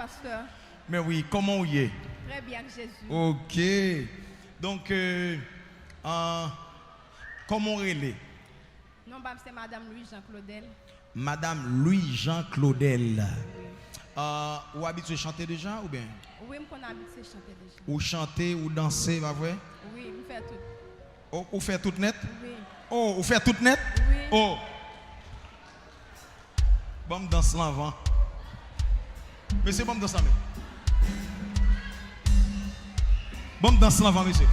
pasteur. Mais oui, comment vous y est? Très bien, Jésus. Ok. Donc, comment elle est? Non, c'est Madame Louis-Jean Claudel. Madame Louis-Jean Claudel. Vous habitez chanter déjà ou bien? Oui, je connais habitué chanter déjà. Ou chanter ou danser, pas vrai? Oui, je fais tout. Oh, vous faites tout net? Oui. Oh, vous faites tout net? Oui. Oh. Bon, danse là avant. Monsieur, bon, danse là. Bon, danse là avant, monsieur.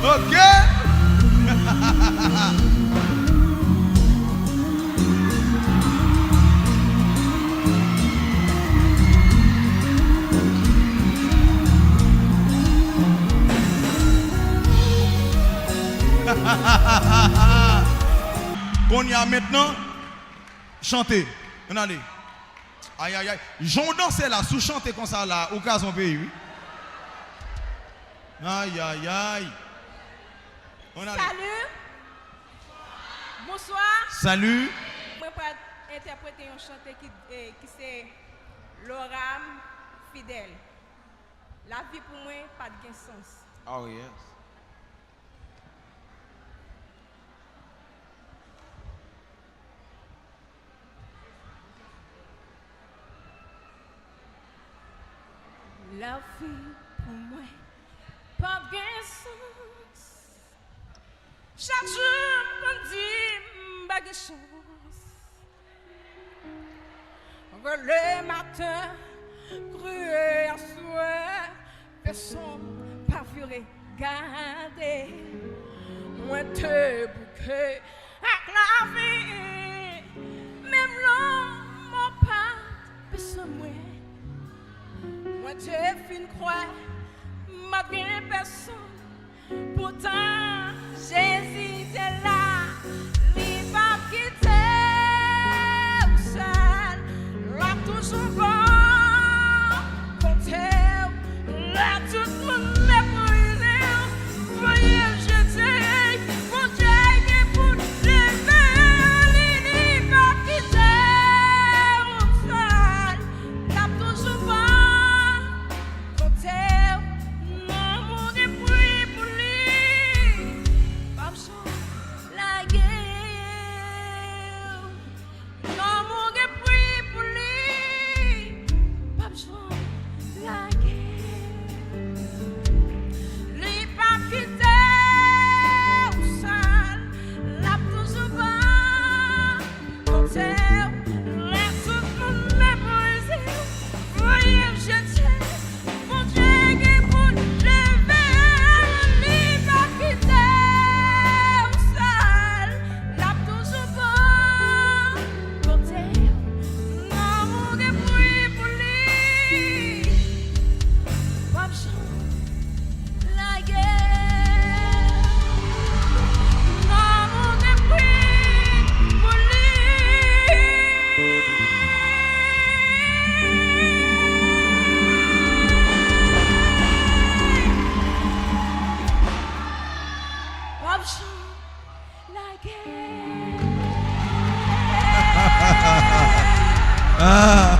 Ok. Qu'on y a maintenant, chanter. On allez. Aïe aïe aïe. J'en danse là, sous chanter comme ça là, au cas son pays. Oui. Aïe aïe aïe. On allez. Salut. Bonsoir. Salut. Je vais interpréter un chanteur qui c'est l'oram fidèle. La vie pour moi, pas de sens. Oh yes. La vie pour moi, pas de sens. Chaque jour, on dit, pas de chance. Le matin, cru à soir, personne pas vu regarder. Moi, te bouquet avec la vie, même l'homme, mon pas, personne moi. Moi, tu es fin croix, ma bien personne. Pourtant, Jésus est là, il va quitter ou seul, là toujours bon, compter, là tout le monde méprisé, voyez, je dis, pour Dieu et pour lever, il va quitter ou seul, là toujours bon. Ah.